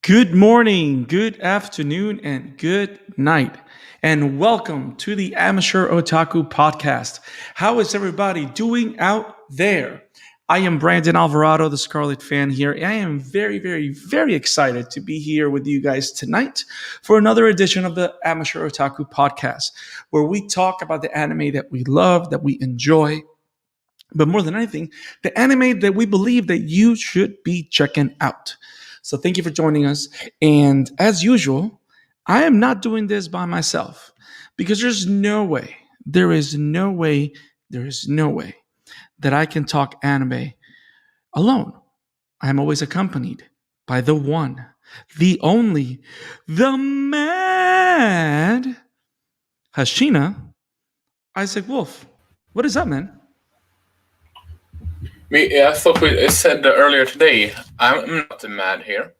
Good morning, good afternoon, and good night. And welcome to the Amateur Otaku podcast. How is everybody doing out there? I am Brandon Alvarado, the Scarlet Fan here. I am very excited to be here with you guys tonight for another edition of the Amateur Otaku podcast, where we talk about the anime that we love, that we enjoy, but more than anything, the anime that we believe that you should be checking out. So thank you for joining us. And as usual, I am not doing this by myself because there is no way that I can talk anime alone. I am always accompanied by the one, the only, the mad Hashina Isaac Wolf. What is up, man? I thought we said earlier today, I'm not mad here.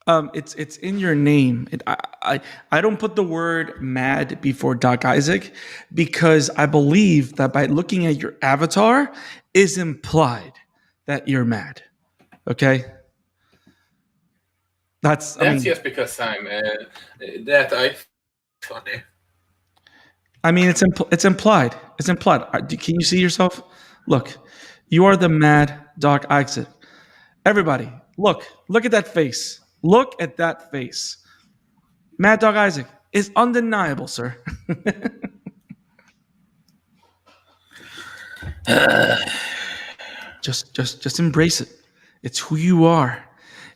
It's in your name. I don't put the word mad before Doc Isaac because I believe that by looking at your avatar is implied that you're mad. Okay? That's just because I'm that I funny. I mean, it's implied. It's implied. Can you see yourself? Look, you are the mad Doc Isaac. Everybody, look at that face. Look at that face. Mad Dog Isaac is undeniable, sir. just embrace it. It's who you are.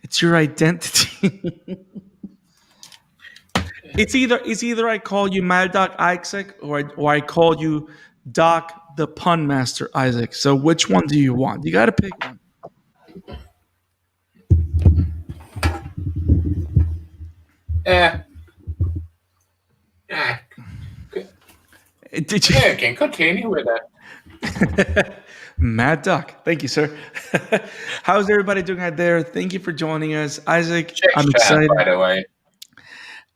It's your identity. It's either I call you Mad Dog Isaac or I call you Doc the Pun Master Isaac. So which one do you want? You got to pick one. Did you? Yeah, can continue with that. Mad Duck. Thank you, sir. How's everybody doing out there? Thank you for joining us. Isaac, I'm excited. By the way.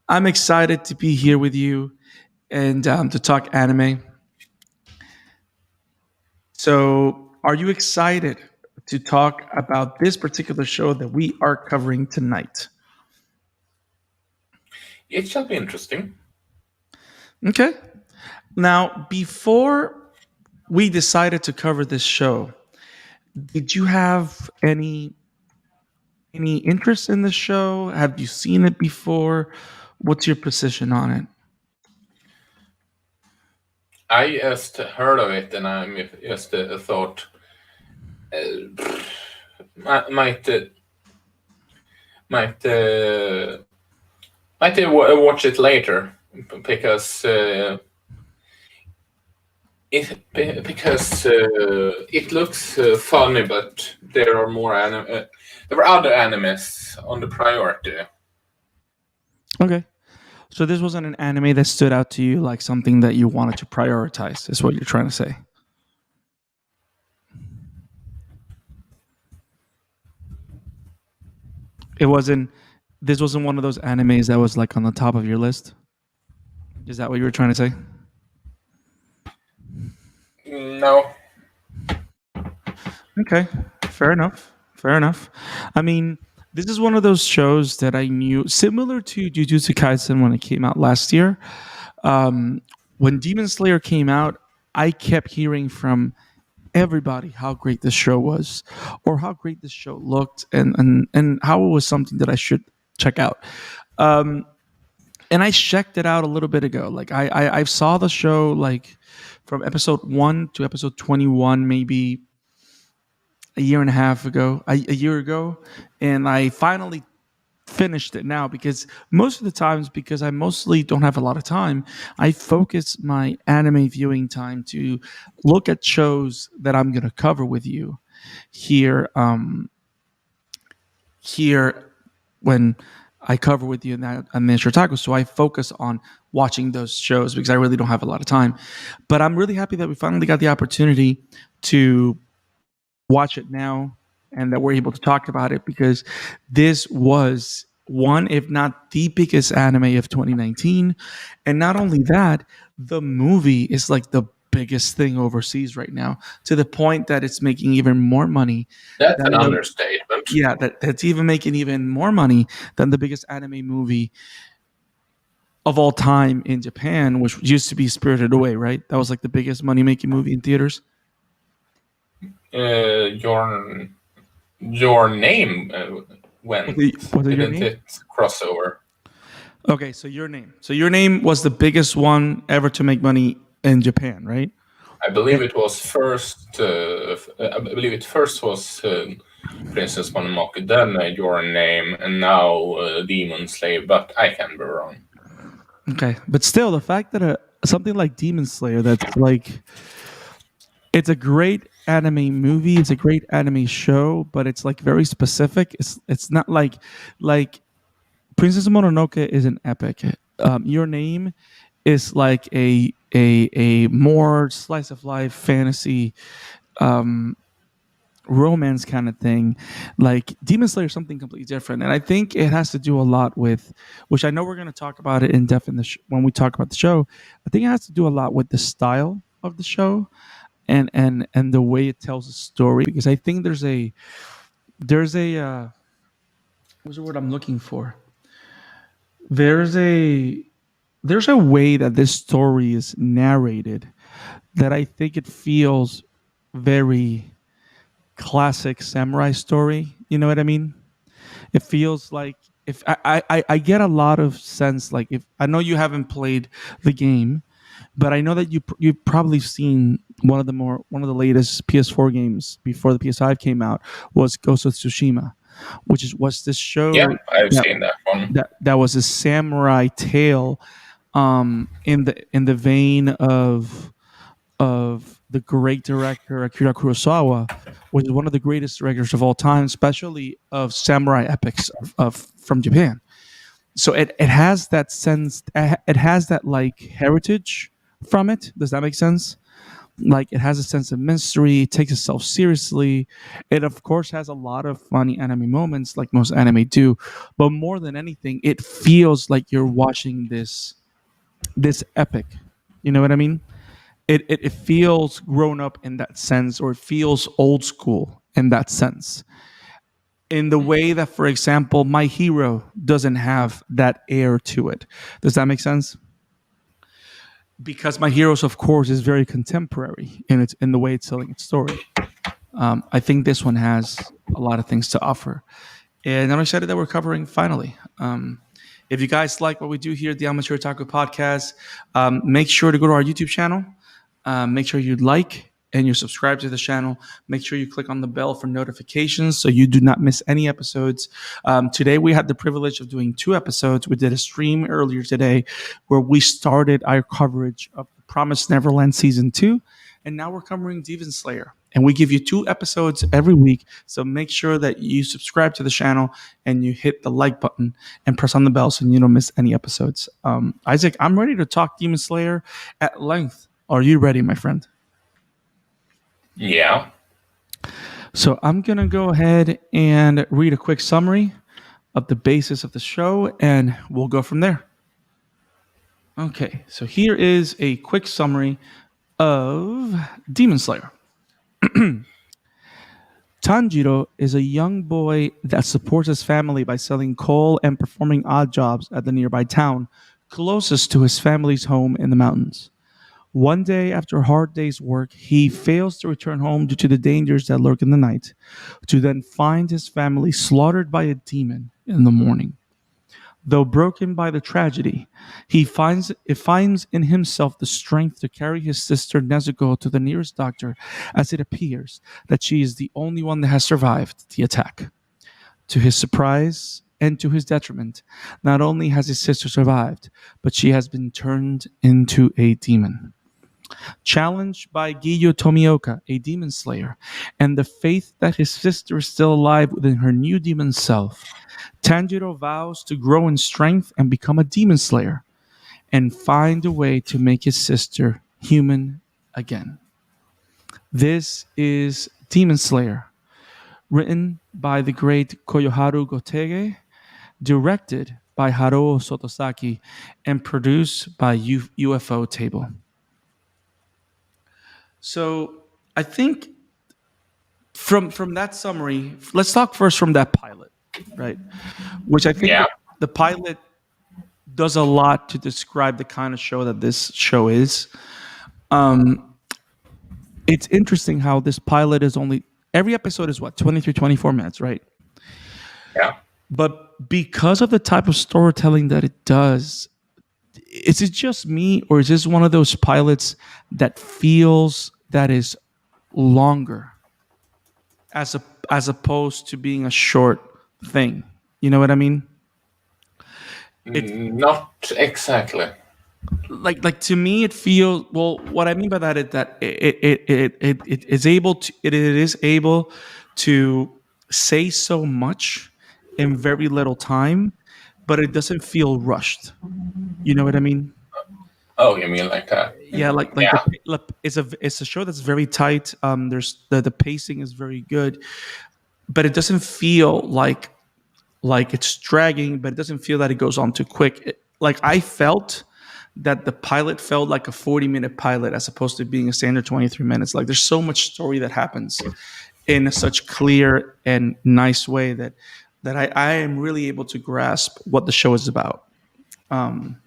I'm excited to be here with you and to talk anime. So, are you excited to talk about this particular show that we are covering tonight? It shall be interesting. Okay. Now, before we decided to cover this show, did you have any interest in the show? Have you seen it before? What's your position on it? I just heard of it, and I just thought might watch it later because it looks funny, but there are more there were other animes on the priority. Okay. So this wasn't an anime that stood out to you like something that you wanted to prioritize, is what you're trying to say. This wasn't one of those animes that was like on the top of your list? Is that what you were trying to say? No. Okay. Fair enough. I mean, this is one of those shows that I knew, similar to Jujutsu Kaisen when it came out last year. When Demon Slayer came out, I kept hearing from everybody how great this show was, or how great this show looked, and how it was something that I should check out. And I checked it out a little bit ago. Like I saw the show like from episode 1 to episode 21, maybe a year ago, and I finally finished it now because most of the times, because I mostly don't have a lot of time, I focus my anime viewing time to look at shows that I'm going to cover with you here when I cover with you in that Miniature Otaku. So I focus on watching those shows because I really don't have a lot of time. But I'm really happy that we finally got the opportunity to watch it now and that we're able to talk about it, because this was one, if not the biggest anime of 2019. And not only that, the movie is like the biggest thing overseas right now, to the point that it's making even more money That's an than the understatement. yeah, that's even making even more money than the biggest anime movie of all time in Japan, which used to be Spirited Away, right? That was like the biggest money making movie in theaters. Your name went, Was it Your didn't Name? it? Crossover. Okay, so Your Name. So Your Name was the biggest one ever to make money in Japan, right? I believe it was first. I believe it first was Princess Mononoke, then Your Name, and now Demon Slayer. But I can be wrong. Okay, but still, the fact that something like Demon Slayer, that's like, it's a great anime movie, it's a great anime show, but it's like very specific. It's not like Princess Mononoke is an epic. Your Name is like a more slice of life fantasy um, romance kind of thing. Like Demon Slayer is something completely different, and I think it has to do a lot with, which I know we're going to talk about it in depth in when we talk about the show. I think it has to do a lot with the style of the show and the way it tells a story. Because I think there's a what's the word I'm looking for? There's a there's a way that this story is narrated that I think it feels very classic samurai story. You know what I mean? It feels like, if I get a lot of sense, like, if I know you haven't played the game, but I know that you've probably seen one of the latest PS4 games before the PS5 came out was Ghost of Tsushima, which was this Yeah, show I've that seen that one. that was a samurai tale, in the vein of the great director Akira Kurosawa, which is one of the greatest directors of all time, especially of samurai epics of from Japan. So it has that sense, it has that like heritage from it. Does that make sense? Like, it has a sense of mystery, it takes itself seriously. It of course has a lot of funny anime moments, like most anime do, but more than anything, it feels like you're watching this epic. You know what I mean? It feels grown up in that sense, or it feels old school in that sense, in the way that, for example, My Hero doesn't have that air to it. Does that make sense? Because My Heroes, of course, is very contemporary in the way it's telling its story. I think this one has a lot of things to offer, and I'm excited that we're covering finally. If you guys like what we do here at the Amateur Otaku Podcast, make sure to go to our YouTube channel. Make sure you like and you subscribe to the channel. Make sure you click on the bell for notifications so you do not miss any episodes. Today, we had the privilege of doing 2 episodes. We did a stream earlier today where we started our coverage of The Promised Neverland Season 2. And now we're covering Demon Slayer. And we give you 2 episodes every week. So make sure that you subscribe to the channel and you hit the like button and press on the bell so you don't miss any episodes. Isaac, I'm ready to talk Demon Slayer at length. Are you ready, my friend? Yeah. So I'm going to go ahead and read a quick summary of the basis of the show, and we'll go from there. Okay, so here is a quick summary of Demon Slayer. Tanjiro is a young boy that supports his family by selling coal and performing odd jobs at the nearby town closest to his family's home in the mountains. One day, after a hard day's work, he fails to return home due to the dangers that lurk in the night, to then find his family slaughtered by a demon in the morning. Though broken by the tragedy, he finds in himself the strength to carry his sister Nezuko to the nearest doctor, as it appears that she is the only one that has survived the attack. To his surprise and to his detriment, not only has his sister survived, but she has been turned into a demon. Challenged by Giyu Tomioka, a demon slayer, and the faith that his sister is still alive within her new demon self, Tanjiro vows to grow in strength and become a demon slayer and find a way to make his sister human again. This is Demon Slayer, written by the great Koyoharu Gotōge, directed by Haruo Sotozaki, and produced by UFO Table. So I think from that summary, let's talk first from that pilot, right? Which I think Yeah. the pilot does a lot to describe the kind of show that this show is. Um, it's interesting how this pilot is only every episode is what 23, 24 minutes, right? Yeah. But because of the type of storytelling that it does, is it just me or is this one of those pilots that feels that is longer as a as opposed to being a short thing? You know what I mean? It Not exactly. like to me it feels well. What I mean by that is that it is able to it is able to say so much in very little time, but it doesn't feel rushed. You know what I mean? Oh, you mean like that? Yeah, like Yeah. it's a show that's very tight. There's the pacing is very good, but it doesn't feel like it's dragging, but it doesn't feel that it goes on too quick. Like I felt that the pilot felt like a 40-minute pilot as opposed to being a standard 23 minutes. Like there's so much story that happens in a such clear and nice way that I am really able to grasp what the show is about. Um,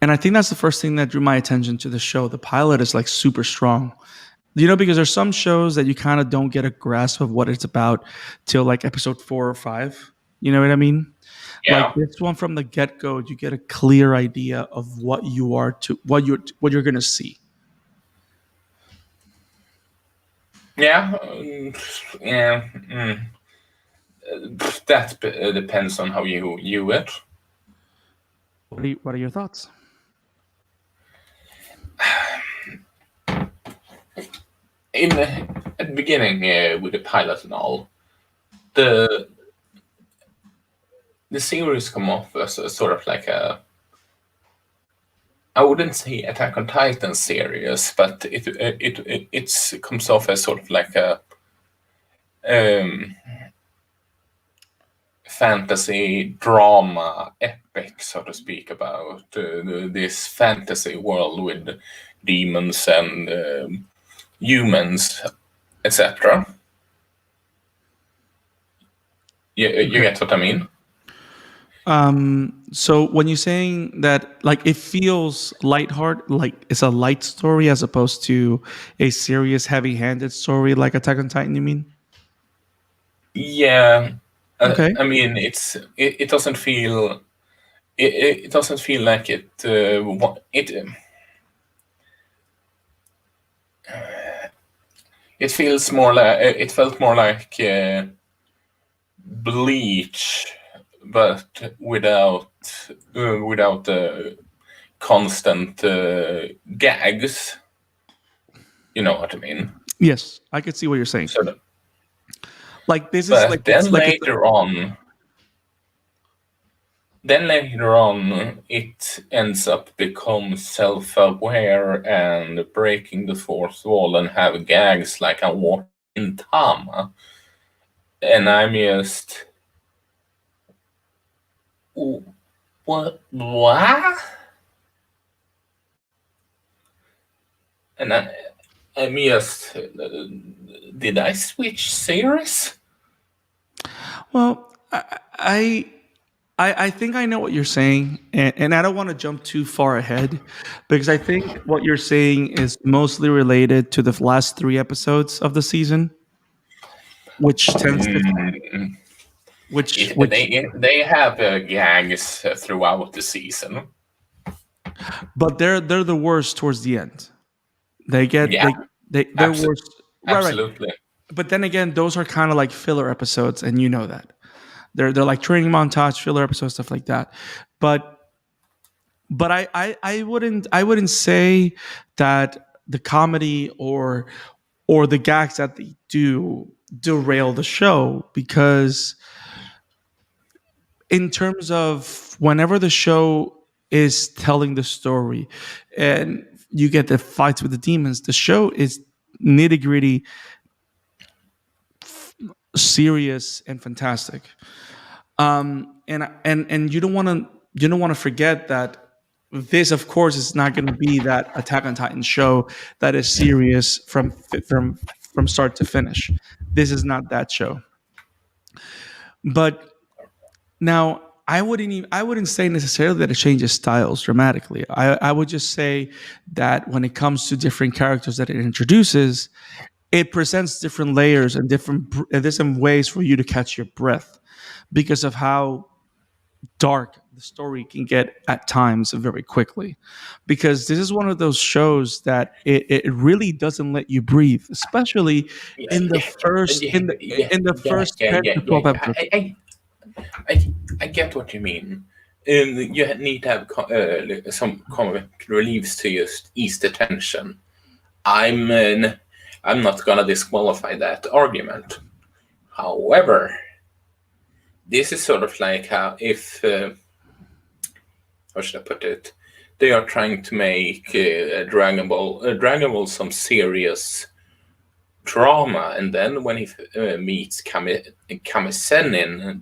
and I think that's the first thing that drew my attention to the show. The pilot is like super strong. You know, because there's some shows that you kind of don't get a grasp of what it's about till like episode 4 or 5. You know what I mean? Like Yeah. this one from the get go, you get a clear idea of what you are to what you're gonna see. Yeah. Yeah. That depends on how you view it. What are your thoughts? In at the beginning, with the pilot and all, the the series come off as a sort of like a, I wouldn't say Attack on Titan series, but it comes off as sort of like a um, fantasy drama epic, so to speak, about this fantasy world with demons and humans, etc. You Okay. get what I mean? So when you're saying that, like, it feels lighthearted, like it's a light story as opposed to a serious, heavy-handed story like Attack on Titan, you mean? Yeah. Okay. I mean, it doesn't feel it doesn't feel like it feels more like it felt more like Bleach, but without constant gags. You know what I mean? Yes, I could see what you're saying. So, Like this is but like it's like it's then later on, it ends up become self-aware and breaking the fourth wall and have gags like a walk in Tama, and I'm just what? And I'm just did I switch series? well, I think I know what you're saying, and I don't want to jump too far ahead because I think what you're saying is mostly related to the last 3 episodes of the season, which tends to Mm, which they have gags throughout the season. but they're the worst towards the end. They get Yeah, they're worse. Right. absolutely. But then again, those are kind of like filler episodes, and you know that they're like training montage, filler episodes, stuff like that. But I wouldn't say that the comedy or the gags that they do derail the show because in terms of whenever the show is telling the story and you get the fights with the demons, the show is nitty gritty, serious, and fantastic. And you don't want to forget that This, of course, is not going to be that Attack on Titan show that is serious from start to finish. This is not that show. But now, I wouldn't say necessarily that it changes styles dramatically. I would just say that when it comes to different characters that it introduces, it presents different layers and different ways for you to catch your breath because of how dark the story can get at times very quickly. Because this is one of those shows that it really doesn't let you breathe, especially Yeah, in the yeah, first yeah, yeah, in the yeah, first yeah, 10 yeah, to yeah. 12 episodes. I get what you mean. You need to have some comic reliefs to just ease the tension. I'm uh, I'm not gonna disqualify that argument. However, this is sort of like how if how should I put it? They are trying to make Dragon Ball some serious drama, and then when he meets Kamisenin,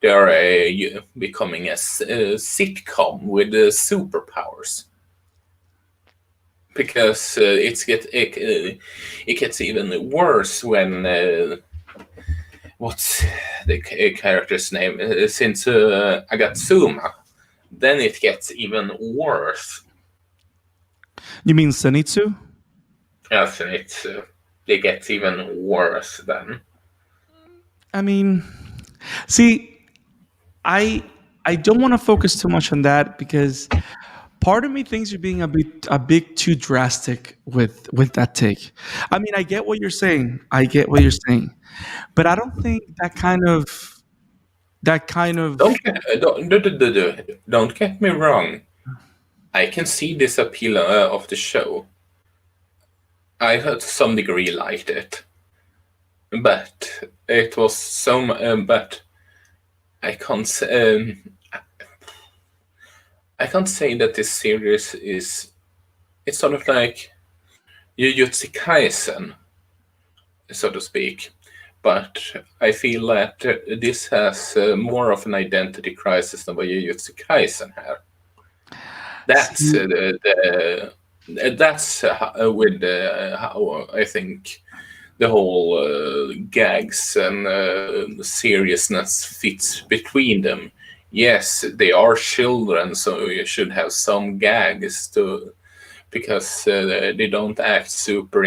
they are becoming a sitcom with superpowers. Because it gets even worse when what's the character's name? Since Agatsuma, then it gets even worse. You mean Zenitsu? Yes, and it gets even worse then. I mean, see, I I don't want to focus too much on that because part of me thinks you're being a bit too drastic with that take. I mean, I get what you're saying. I get what you're saying, but I don't think that kind of Don't get me wrong. I can see this appeal of the show. I to some degree liked it, but it was but I can't. I can't say that this series is. It's sort of like Jujutsu Kaisen, so to speak. But I feel that this has more of an identity crisis than what Jujutsu Kaisen had. That's see, that's with how I think the whole gags and seriousness fits between them. Yes, they are children, so you should have some gags to because they don't act super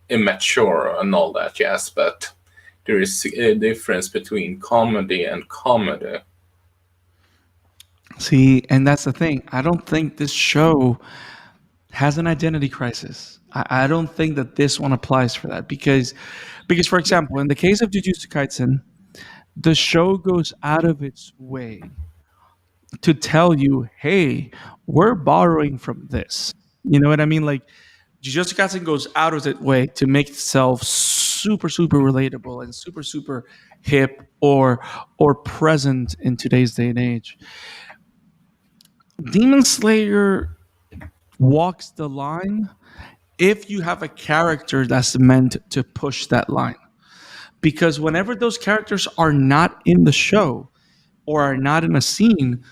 immature and all that. Yes, but there is a difference between comedy and comedy. see, and that's the thing. I don't think this show has an identity crisis. I don't think that this one applies for that because for example, in the case of Jujutsu Kaisen, the show goes out of its way to tell you, hey, we're borrowing from this. You know what I mean? Like Jujutsu Kaisen goes out of its way to make itself super, super relatable and super, super hip or present in today's day and age. Demon Slayer walks the line if you have a character that's meant to push that line. Because whenever those characters are not in the show or are not in a scene,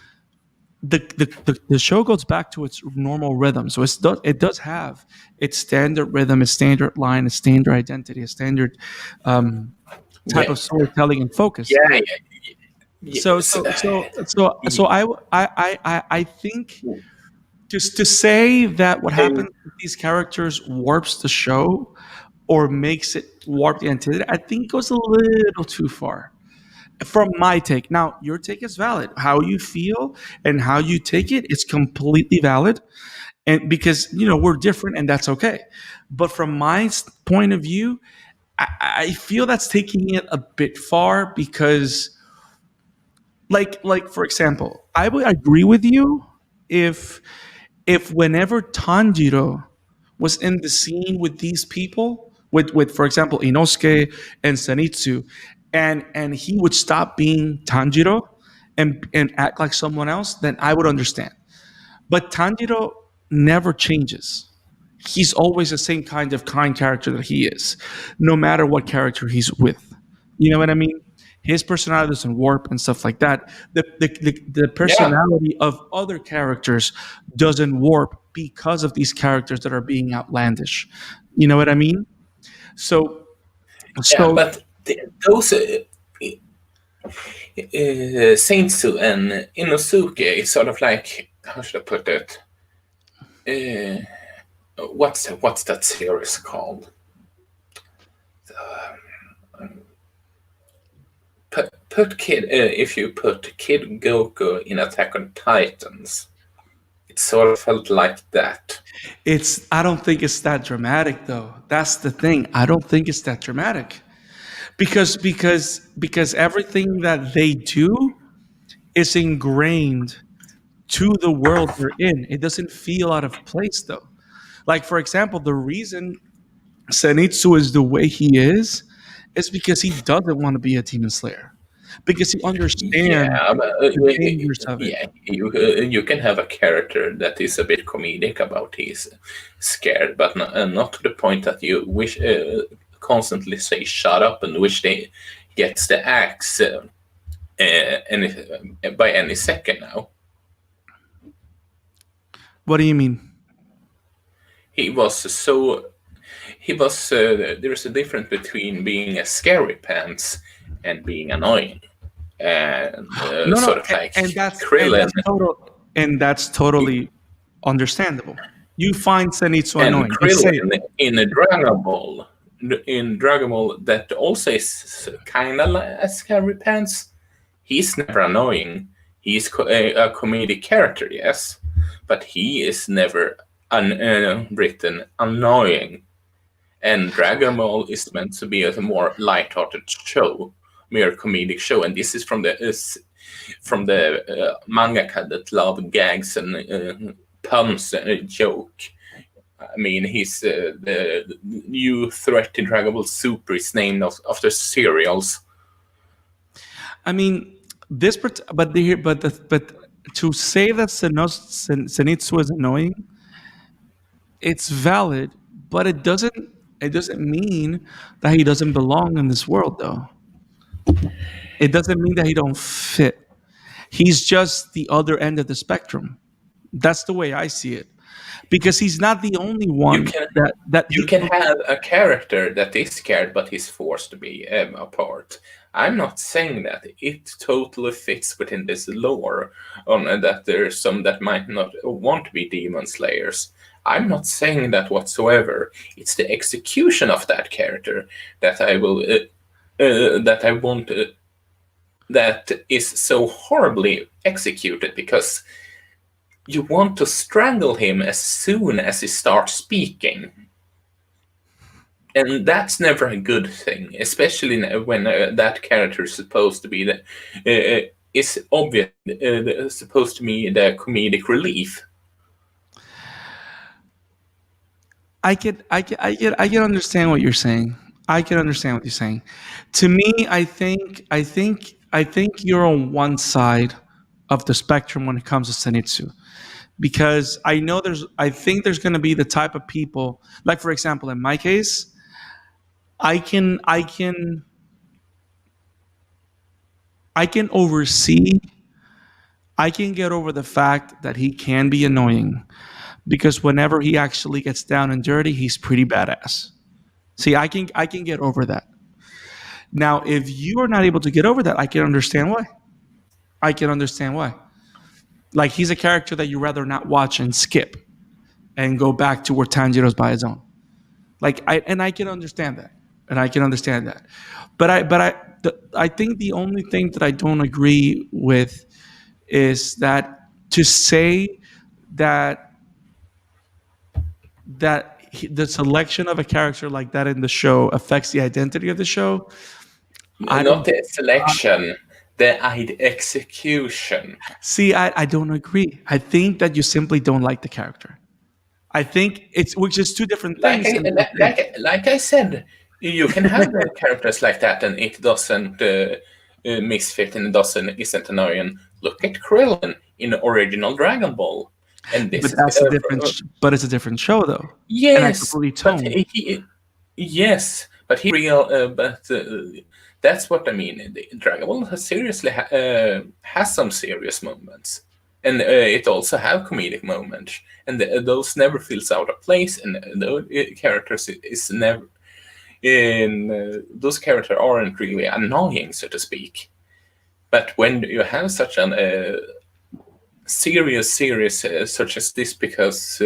the show goes back to its normal rhythm. So it does have its standard rhythm, its standard line, its standard identity, a standard um, type Yeah, of storytelling and focus. yeah, So yes. so so so so I think just to say that what happens with these characters warps the show or makes it warp the identity, I think goes a little too far from my take. Now, your take is valid. How you feel and how you take it is completely valid. And because, we're different and that's okay. But from my point of view, I feel that's taking it a bit far because like for example, I would agree with you if whenever Tanjiro was in the scene with these people, with for example Inosuke and Zenitsu, and he would stop being Tanjiro and act like someone else, then I would understand. But Tanjiro never changes. He's always the same kind of kind character that he is, no matter what character he's with. You know what I mean? His personality doesn't warp and stuff like that. The Yeah, personality of other characters doesn't warp because of these characters that are being outlandish. You know what I mean? So yeah, so but those Saintsu and Inosuke is sort of like, how should I put it? Uh, what's that series called? Put Kid if you put Kid Goku in Attack on Titans, it sort of felt like that. it's I don't think it's that dramatic though. That's the thing. I don't think it's that dramatic. Because everything that they do is ingrained to the world they're in. It doesn't feel out of place though. Like for example, the reason Zenitsu is the way he is because he doesn't want to be a demon slayer. Because he understands Yeah, but, the dangers of it. yeah, you can have a character that is a bit comedic about he's scared, but not to the point that you wish constantly say shut up and wish they gets the axe any by any second now. What do you mean? He was so he was there's a difference between being a scary pants and being annoying, and No, no, sort of like and Krillin. that's totally understandable. You find Zenitsu And annoying. Just say it. Krillin in Dragon Ball, that also is kind of like a scary pants. He's never annoying. He's a comedic character, yes, but he is never written annoying. And Dragon Ball is meant to be a more light-hearted show, mere comedic show, and this is from the mangaka that love gags and puns and joke. I mean, he's the new threat in Dragon Ball Super is named after cereals. I mean, but to say that Zenitsu is annoying, it's valid, but it doesn't mean that he doesn't belong in this world, though. It doesn't mean that he don't fit. He's just the other end of the spectrum. That's the way I see it, because he's not the only You one can that you can have a character that is scared but he's forced to be apart. I'm not saying that it totally fits within this lore on that there's some that might not want to be demon slayers. I'm not saying that whatsoever. It's the execution of that character that I will that I want that is so horribly executed, because you want to strangle him as soon as he starts speaking. And that's never a good thing, especially when that character is supposed to be is obvious supposed to be the comedic relief. I can understand what you're saying. I can understand what you're saying. To me, I think you're on one side of the spectrum when it comes to Zenitsu, because I think there's going to be the type of people, like for example, in my case, I can I can I can oversee I can get over the fact that he can be annoying, because whenever he actually gets down and dirty, he's pretty badass. See, I can get over that. Now, if you are not able to get over that, I can understand why. I can understand why. Like he's a character that you rather not watch and skip and go back to where Tanjiro's by his own. I can understand that, and I can understand that. I think the only thing that I don't agree with is that to say that the selection of a character like that in the show affects the identity of the show. I Not don't the selection, the execution. see. I don't agree. I think that you simply don't like the character. I think it's which is two different Like things. I, like I said, you can have characters like that, and it doesn't misfit and it doesn't isn't annoying. Look at Krillin in original Dragon Ball, and But this is that's a different. But it's a different show though, and I yes, completely but tone. yes, but he real, but That's what I mean. Dragon Ball seriously has some serious moments, and it also have comedic moments, and those never feels out of place. And the characters is never in those characters aren't really annoying, so to speak. But when you have such an serious series such as this, because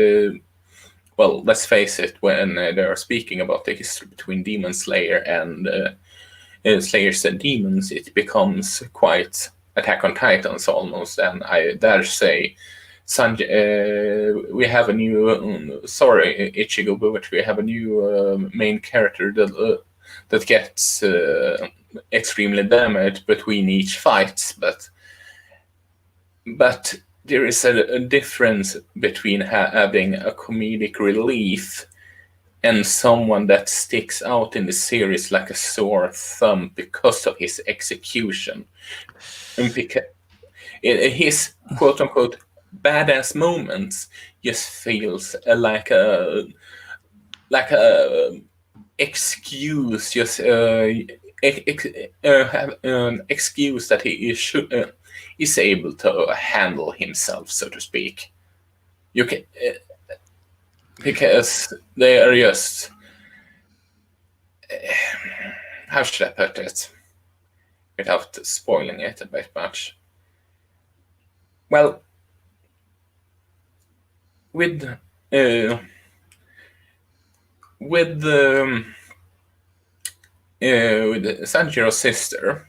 well, let's face it, when they are speaking about the history between Demon Slayer and Slayers and Demons, it becomes quite Attack on Titans almost. And I dare say, we have a new, sorry, Ichigo, but we have a new main character that gets extremely damaged between each fight. But there is a difference between having a comedic relief and someone that sticks out in the series like a sore thumb because of his execution. And because his quote unquote badass moments just feels like a excuse, just have an excuse that he is able to handle himself, so to speak. You can because they are just how should I put it without spoiling it a bit much. Well, with Sanjiro's sister,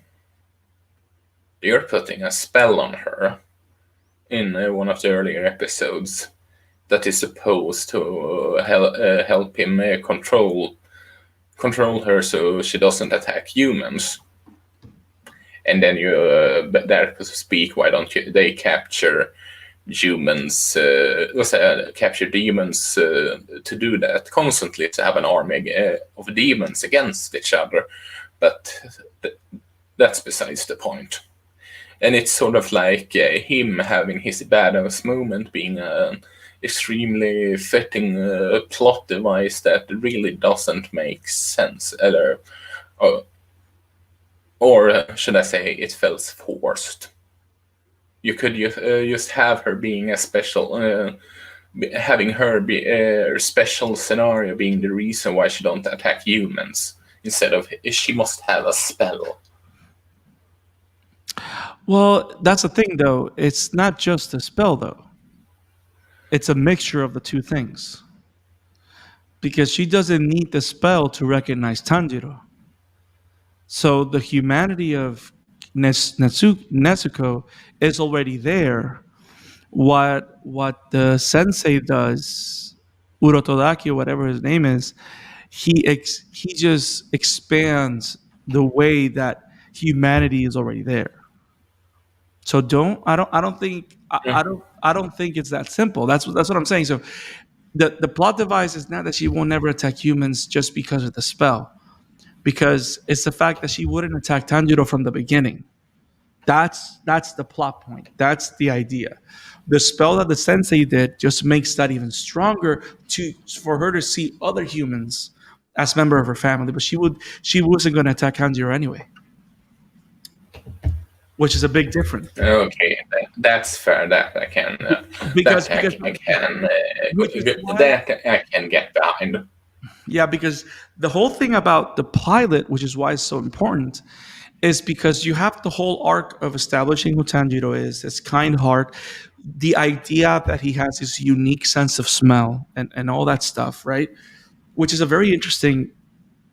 they're putting a spell on her in one of the earlier episodes that is supposed to help him control her so she doesn't attack humans. And then you dare to speak, why don't they capture humans, capture demons to do that constantly, to have an army of demons against each other. But that's besides the point. And it's sort of like him having his badass moment being an extremely fitting plot device that really doesn't make sense. Or should I say, it felt forced. You could just have her being a special, having her be a special scenario being the reason why she don't attack humans, instead of she must have a spell. Well, that's the thing, though. It's not just a spell, though. It's a mixture of the two things. Because she doesn't need the spell to recognize Tanjiro. So the humanity of Nezuko is already there. What the sensei does, Urotodaki or whatever his name is, he just expands the way that humanity is already there. So I don't think it's that simple. That's what I'm saying. So the plot device is not that she will never attack humans just because of the spell, because it's the fact that she wouldn't attack Tanjiro from the beginning. That's the plot point. That's the idea. The spell that the sensei did just makes that even stronger to for her to see other humans as member of her family. But she wasn't going to attack Tanjiro anyway, which is a big difference. Okay, that's fair. That I can. Because That I can get behind. Yeah, because the whole thing about the pilot, which is why it's so important, is because you have the whole arc of establishing who Tanjiro is, his kind heart, the idea that he has this unique sense of smell and all that stuff, right? Which is a very interesting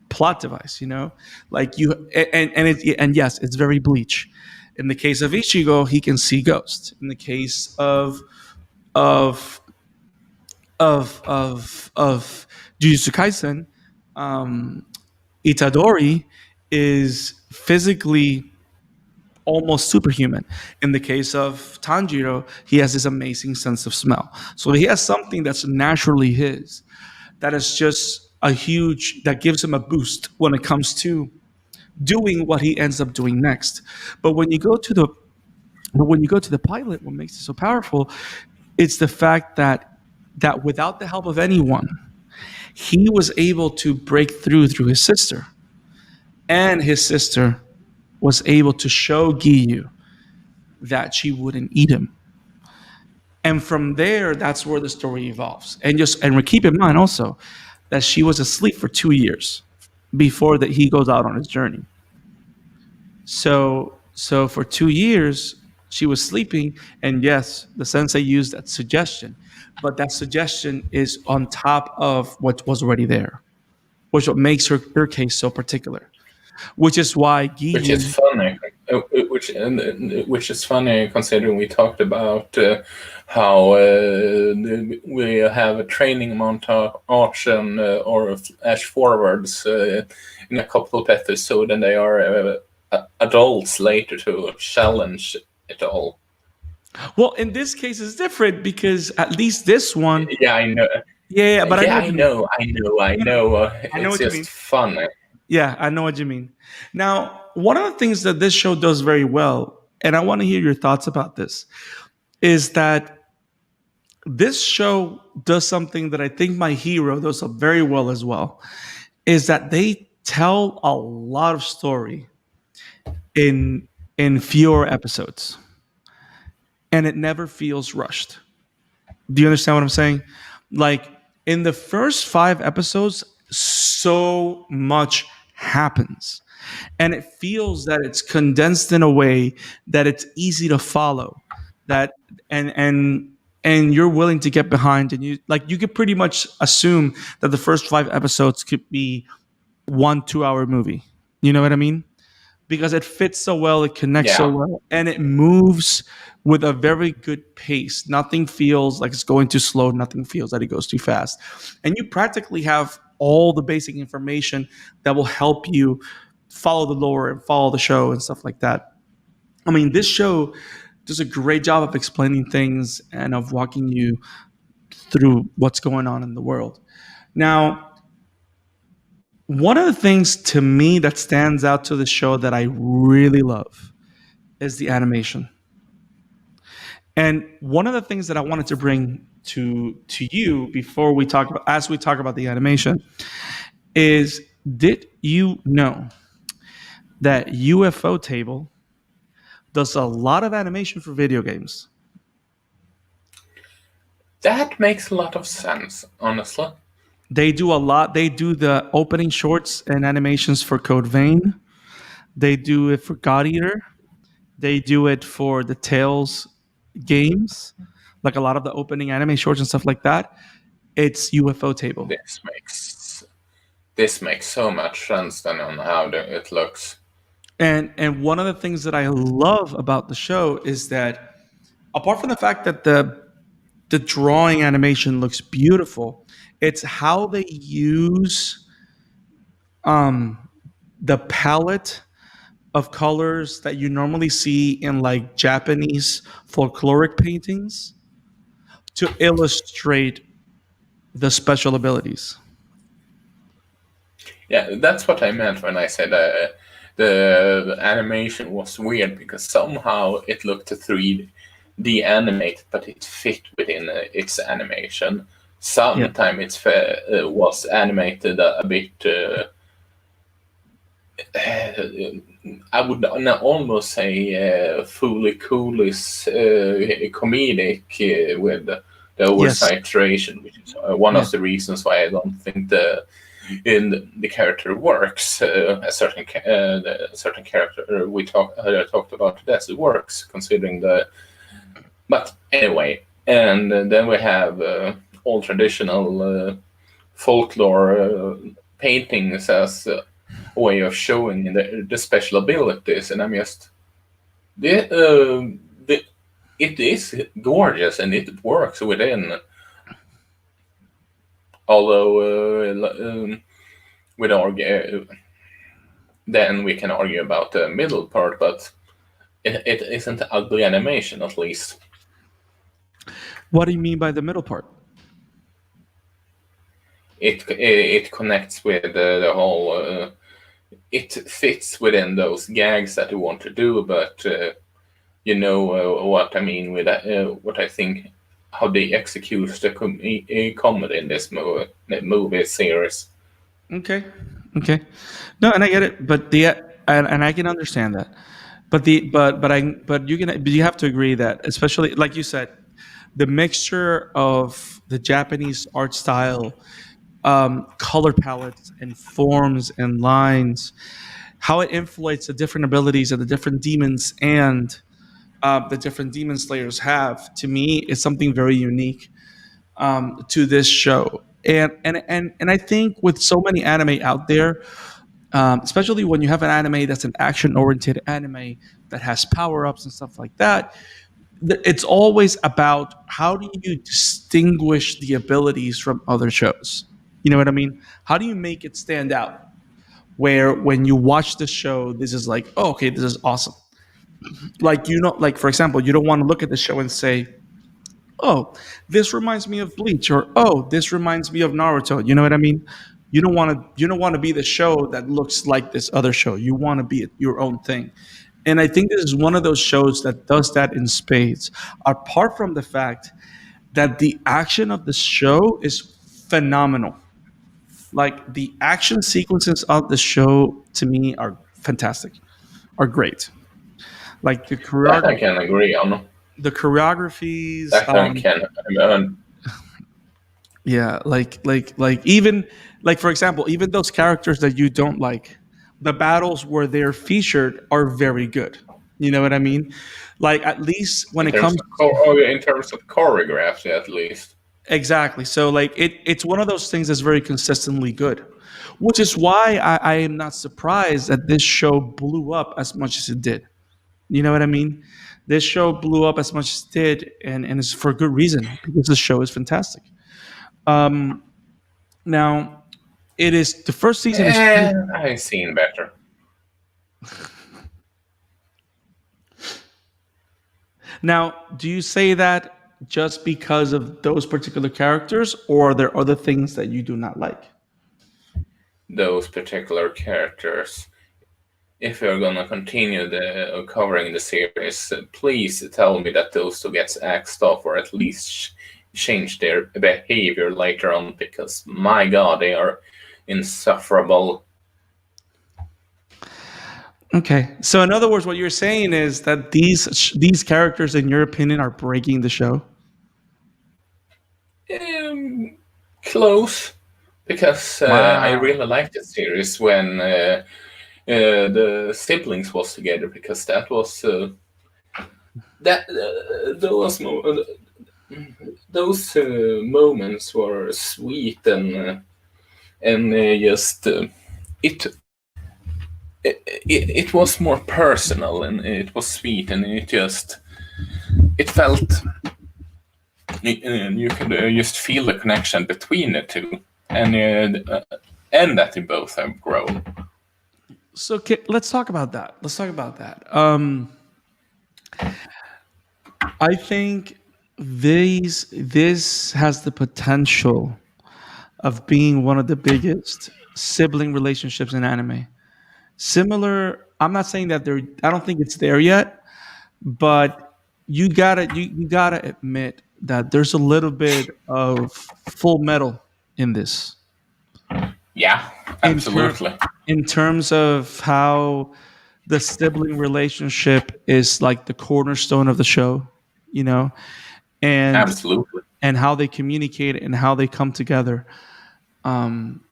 plot device, you know? Like you and yes, it's very Bleach. In the case of Ichigo, he can see ghosts. In the case of of Jujutsu Kaisen, Itadori is physically almost superhuman. In the case of Tanjiro, he has this amazing sense of smell. So he has something that's naturally his, that is just a huge, that gives him a boost when it comes to doing what he ends up doing next. But when you go to the pilot, what makes it so powerful, it's the fact that without the help of anyone, he was able to break through his sister, and his sister was able to show Giyu that she wouldn't eat him. And from there, that's where the story evolves. And we keep in mind also that she was asleep for 2 years before that he goes out on his journey. So for 2 years she was sleeping, and yes, the sensei used that suggestion, but that suggestion is on top of what was already there, which what makes her case so particular. Which is why Which is Giyu, funny. Which is funny considering we talked about how we have a training montage or flash forwards in a couple of episodes, and they are adults later to challenge it all. well, in this case it's different because at least this one, Yeah, I know. yeah, but I know Yeah, what I you mean. know. I know. I know It's what you just mean. fun. Yeah, I know what you mean. Now, one of the things that this show does very well, and I want to hear your thoughts about this, is that this show does something that I think My Hero does very well as well, is that they tell a lot of story in fewer episodes, and it never feels rushed. Do you understand what I'm saying? Like in the first 5 episodes, so much happens. And it feels that it's condensed in a way that it's easy to follow. That and you're willing to get behind, and you could pretty much assume that the first 5 episodes could be 1 2 hour movie. You know what I mean? Because it fits so well, it connects so Yeah, well, and it moves with a very good pace. Nothing feels like it's going too slow, nothing feels that it goes too fast. And you practically have all the basic information that will help you follow the lore and follow the show and stuff like that. I mean, this show does a great job of explaining things and of walking you through what's going on in the world. Now, one of the things to me that stands out to the show that I really love is the animation. And one of the things that I wanted to bring to you before we talk about as we talk about the animation is, did you know that ufotable does a lot of animation for video games? that makes a lot of sense, honestly. They do a lot. They do the opening shorts and animations for Code Vein. They do it for God Eater. They do it for the Tales games, like a lot of the opening anime shorts and stuff like that. It's ufotable. This makes so much sense then on how it looks. And one of the things that I love about the show is that apart from the fact that the drawing animation looks beautiful, it's how they use um the palette of colors that you normally see in like Japanese folkloric paintings to illustrate the special abilities. Yeah, that's what I meant when I said the animation was weird because somehow it looked 3D animated, but it fit within its animation. Yeah. Sometimes it was animated a bit. I would almost say fully coolest comedic with the Yes. oversaturation, which is one Yeah. of the reasons why I don't think the character works. A certain character we talked about this works considering the. But anyway, and then we have all traditional folklore paintings as a way of showing the special abilities, and I'm just the it is gorgeous and it works within. Although we'd argue, then we can argue about the middle part, but it isn't ugly animation at least. What do you mean by the middle part? It connects with the whole. It fits within those gags that you want to do, but you know what I mean with what I think how they execute the comedy in this movie series. Okay. Okay. No, and I get it, but and I can understand that. But you have to agree that, especially like you said, the mixture of the Japanese art style, color palettes and forms and lines, how it inflates the different abilities of the different demons and the different demon slayers have, to me, is something very unique to this show. And I think with so many anime out there, especially when you have an anime that's an action oriented anime that has power ups and stuff like that, it's always about how do you distinguish the abilities from other shows. You know what I mean? How do you make it stand out? Where when you watch the show, this is like, oh, okay, this is awesome. Like, like for example, you don't want to look at the show and say, oh, this reminds me of Bleach, or oh, this reminds me of Naruto. You know what I mean? You don't want to be the show that looks like this other show. You want to be your own thing. And I think this is one of those shows that does that in spades. Apart from the fact that the action of the show is phenomenal. Like the action sequences of the show to me are fantastic, are great. Like That I can agree on. the choreographies, That I can. yeah, like even like for example, even those characters that you don't like, the battles where they're featured are very good. You know what I mean? Like at least when In it terms comes of in terms of choreography, at least. exactly. So like it's one of those things that's very consistently good. Which is why I am not surprised that this show blew up as much as it did. You know what I mean? This show blew up as much as it did, and it's for good reason because the show is fantastic. Um, now, it is the first season is I've seen better. now. Do you say that just because of those particular characters, or are there other things that you do not like? Those particular characters. If you're gonna continue the covering the series, please tell me that those two gets axed off or at least change their behavior later on, because my god, they are insufferable. Okay, so in other words, what you're saying is that these characters, in your opinion, are breaking the show. Um, Close, because I Wow. really liked the series when the siblings was together, because that was that those moments were sweet and just it, it was more personal and it was sweet and it felt and you could just feel the connection between the two and that they both have grown. So let's talk about that. Let's talk about that. I think this has the potential of being one of the biggest sibling relationships in anime. Similar, I'm not saying that there. I don't think it's there yet, but you gotta admit that there's a little bit of full metal in this. Yeah, In ter- absolutely. in terms of how the sibling relationship is like the cornerstone of the show, you know, and Absolutely. how they communicate and how they come together. Um,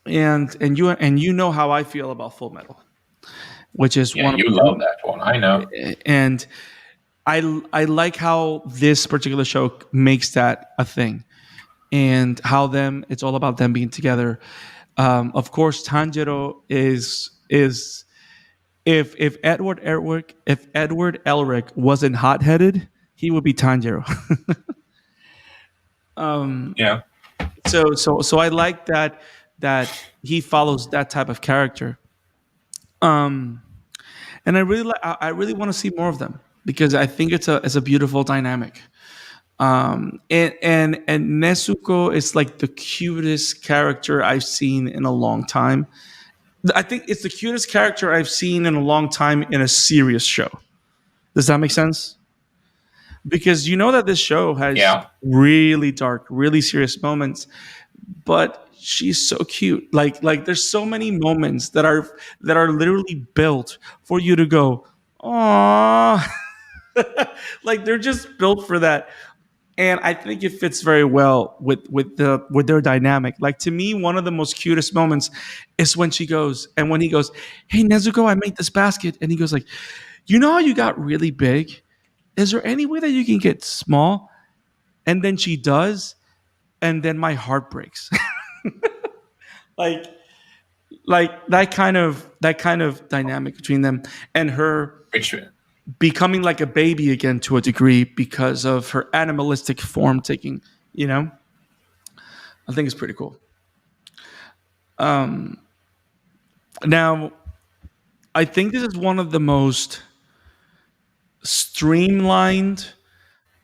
and you know how I feel about Full Metal, which is Yeah, one of you love that one. I know. and I like how this particular show makes that a thing, and how them it's all about them being together. Of course, Tanjiro is if Edward Elric wasn't hot headed, he would be Tanjiro. um, Yeah. so I like that he follows that type of character. Um, and I really want to see more of them because I think it's a beautiful dynamic. And Nezuko is like the cutest character I've seen in a long time. I think it's the cutest character I've seen in a long time in a serious show. Does that make sense? Because you know that this show has Yeah. really dark, really serious moments, but she's so cute. Like there's so many moments that are literally built for you to go, oh, like they're just built for that. And I think it fits very well with their dynamic. Like to me, one of the most cutest moments is when she goes and when he goes, "Hey Nezuko, I made this basket," and he goes like, "You know how you got really big? Is there any way that you can get small?" And then she does, and then my heart breaks. like that kind of dynamic between them and her Which becoming like a baby again to a degree because of her animalistic form taking, you know, I think it's pretty cool. Now, I think this is one of the most streamlined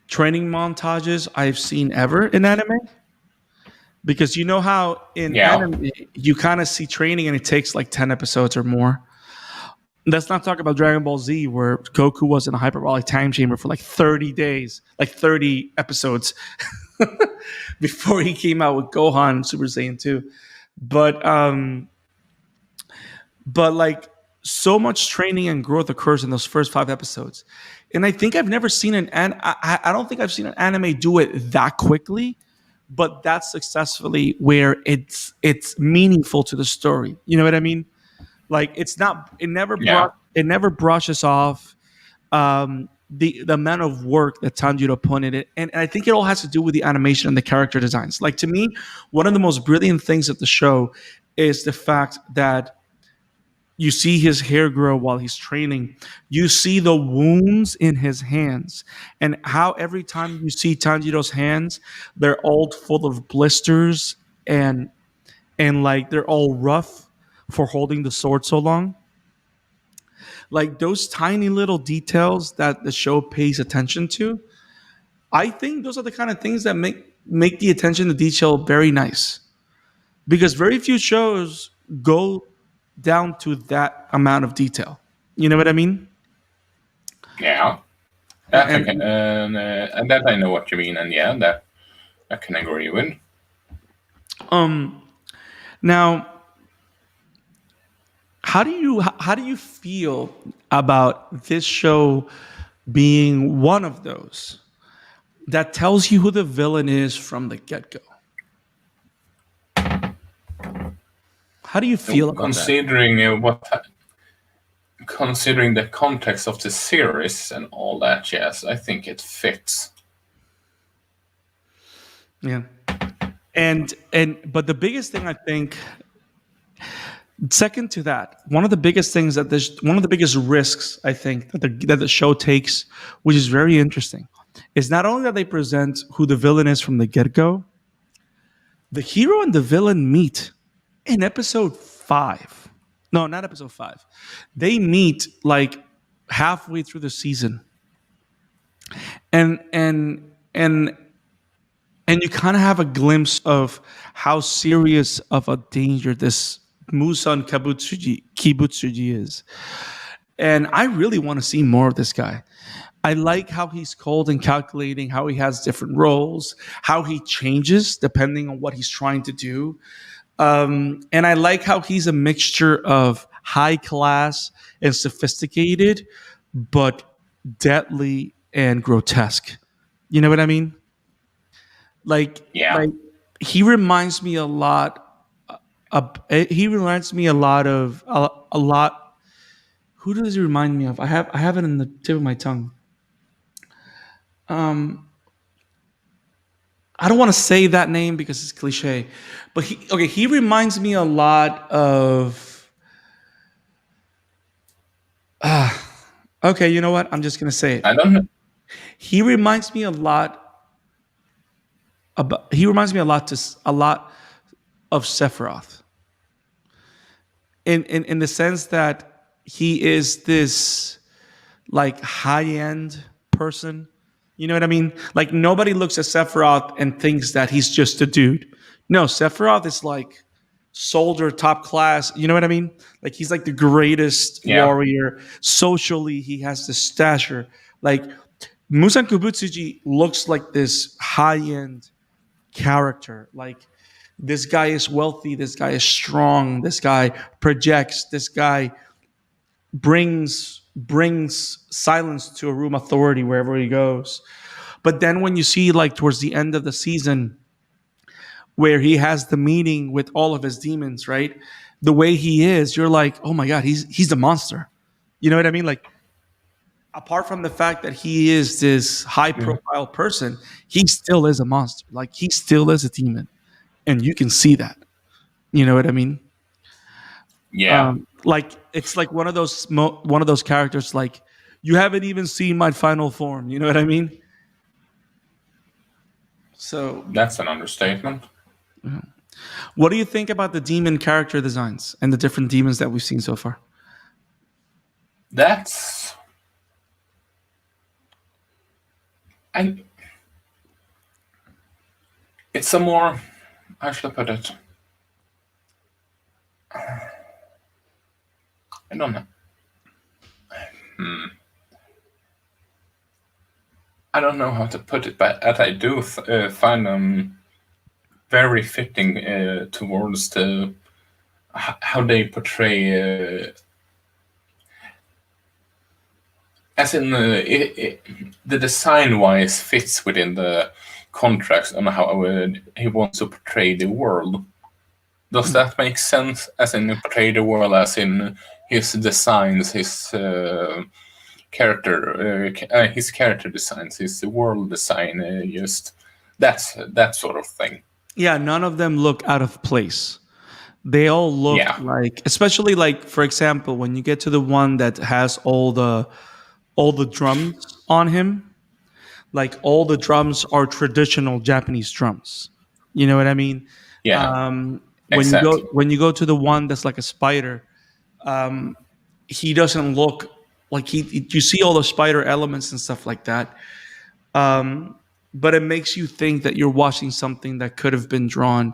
training montages I've seen ever in anime. Because you know how in yeah, anime you kind of see training and it takes like 10 episodes or more. Let's not talk about Dragon Ball Z, where Goku was in a hyperbolic time chamber for like 30 days, like 30 episodes before he came out with Gohan Super Saiyan 2. But like so much training and growth occurs in those first 5 episodes. And I think I've never seen I don't think I've seen an anime do it that quickly, but that's successfully where it's meaningful to the story. You know what I mean? Like it's not yeah, it never brushes off the amount of work that Tanjiro put in it, and I think it all has to do with the animation and the character designs. Like to me, one of the most brilliant things of the show is the fact that you see his hair grow while he's training. You see the wounds in his hands, and how every time you see Tanjiro's hands, they're all full of blisters and like they're all rough for holding the sword so long. Like those tiny little details that the show pays attention to, I think those are the kind of things that make the attention to detail very nice, because very few shows go down to that amount of detail. You know what I mean? yeah. That I can, And and that I know what you mean, and yeah, that I can agree with. um now, how do you feel about this show being one of those that tells you who the villain is from the get-go? How do you feel about that? Considering the context of the series and all that, yes, I think it fits. Yeah. And but the biggest thing I think, second to that, one of the biggest risks I think that the show takes, which is very interesting, is not only that they present who the villain is from the get-go, the hero and the villain meet in episode 5. No, not episode 5. They meet like halfway through the season. And you kind of have a glimpse of how serious of a danger this Musan Kibutsuji is. And I really want to see more of this guy. I like how he's cold and calculating, how he has different roles, how he changes depending on what he's trying to do. And I like how he's a mixture of high class and sophisticated, but deadly and grotesque. You know what I mean? Yeah, Like he reminds me a lot. He reminds me a lot of a lot. Who does he remind me of? I have it in the tip of my tongue. I don't want to say that name because it's cliche, but he reminds me a lot of. Okay, you know what? I'm just gonna say it. I don't know. He reminds me a lot He reminds me a lot of Sephiroth in the sense that he is this like high end person. You know what I mean? Like nobody looks at Sephiroth and thinks that he's just a dude. No, Sephiroth is like soldier, top class. You know what I mean? Like he's like the greatest Yeah, warrior. Socially, he has this stature. Like Musan Kubutsuji looks like this high end character. Like This guy is wealthy. This guy is strong. This guy projects. This guy brings silence to a room authority wherever he goes. But then when you see like towards the end of the season where he has the meeting with all of his demons, right? The way he is, you're like, oh my god, he's a monster. You know what I mean? Like apart from the fact that he is this high Yeah. profile person, he still is a monster. Like he still is a demon, and you can see that. You know what I mean? Yeah, Like it's like one of those characters. Like you haven't even seen my final form. You know what I mean? So, that's an understatement. what do you think about the demon character designs and the different demons that we've seen so far? That's I. It's a more. How should I put it? I don't know. I don't know how to put it, but I do find them very fitting towards the how they portray. As in, the design wise fits within the contracts on how he wants to portray the world. Does that make sense? As in, portray the world, as in his designs, his character designs, his world design, just that sort of thing. Yeah, none of them look out of place. They all look Yeah, like, especially like for example, when you get to the one that has all the drums on him, like all the drums are traditional Japanese drums. You know what I mean? yeah, When exactly. you go to the one that's like a spider, he doesn't look like you see all the spider elements and stuff like that. But it makes you think that you're watching something that could have been drawn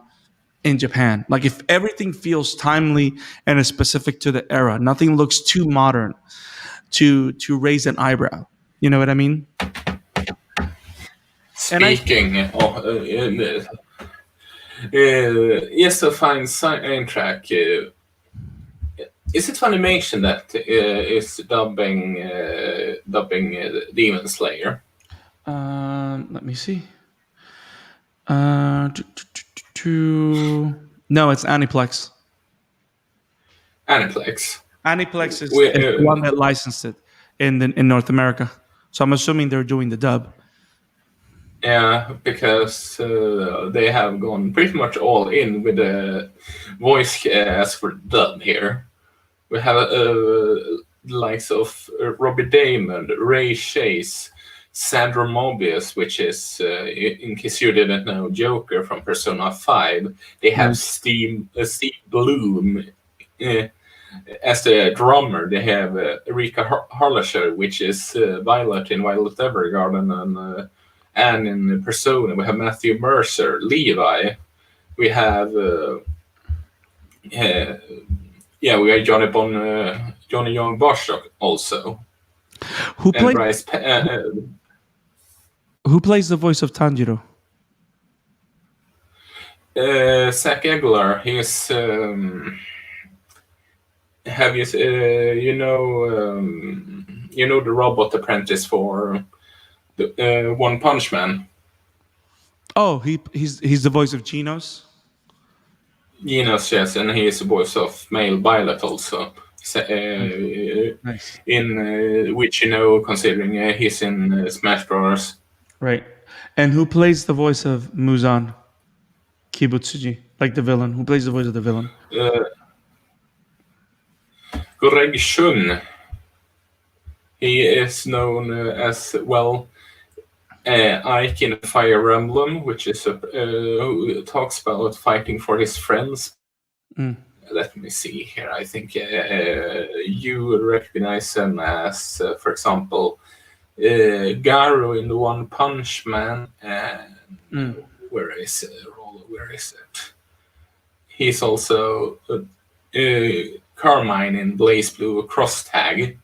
in Japan. Like if everything feels timely and is specific to the era, nothing looks too modern to raise an eyebrow. You know what I mean? And I Speaking of, yes, a fine soundtrack. Is it Funimation that is dubbing Demon Slayer? let me see. Uh, t- t- t- no, it's Aniplex. Aniplex. Aniplex is the one We, that licensed it in North America. So I'm assuming they're doing the dub. yeah, because they have gone pretty much all in with the voice as for dub here. We have the likes of Robbie Damon, Ray Chase, Sandra Mobius, which is, in case you didn't know, Joker from Persona 5. They have Nice. Steve Bloom uh, as the drummer. They have Erika Harlasher, which is Violet in Violet Evergarden, and in Persona. We have Matthew Mercer, Levi. We have uh, yeah, we got Johnny Young Bosch also, Who and plays who plays the voice of Tanjiro? Zach Egler. He's have you you know the robot apprentice for the One Punch Man. Oh, he's the voice of Genos. Genos, yes, and he is the voice of male Violet also. Nice. Nice. In which considering he's in Smash Bros. Right. And who plays the voice of Muzan Kibutsuji, like the villain? Who plays the voice of the villain? Uh, Greg Shun. He is known as well Ike in Fire Emblem, which is who talks about fighting for his friends. Mm. Let me see here. I think you would recognize him as, for example, Garu in the One Punch Man. And Mm. where is it? Where is it? He's also Carmine in Blaze Blue Cross Tag.